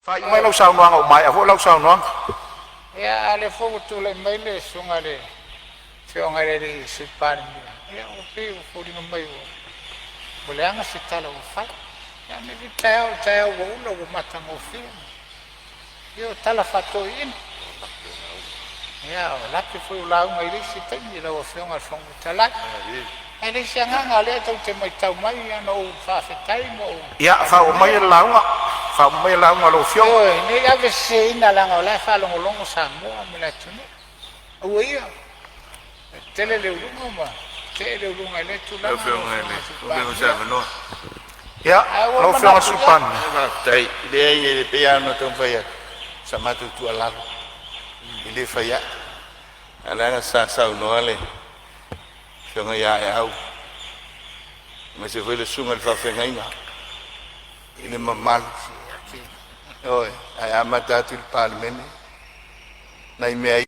Fai mai lau sau noanga o mai a ho lau sau noanga. Ia ale fogo tu le mai le sunga le fionga le se pan. Ia o pe o fori no mai o. Boleanga se tala o fai. Ia me vi tau o ulo o matanga o fio. Ia tala fato in. Ia o lapi foi o lau mai le se tangi la o fionga fongo tala. Ele se nganga le tau te mai tau mai ana o fa fetai mo. Ia fa o mai launga. Fa o mai launga lo fio. Ni ave se ina langa o la fa longo sa mo me la tunu. O ia. Tele le ulunga ma. Tele ulunga le tu la. Lo fio ngale. Lo sa no. Ia lo fio supan. Tai le piano ton faia. Samatu tu ala. Ile faia. Ala sa no ale. Fio ya au. Ma se foi le sunga fa fengainga. Ile mamal. Oi, ai amata tu parmene. Nai me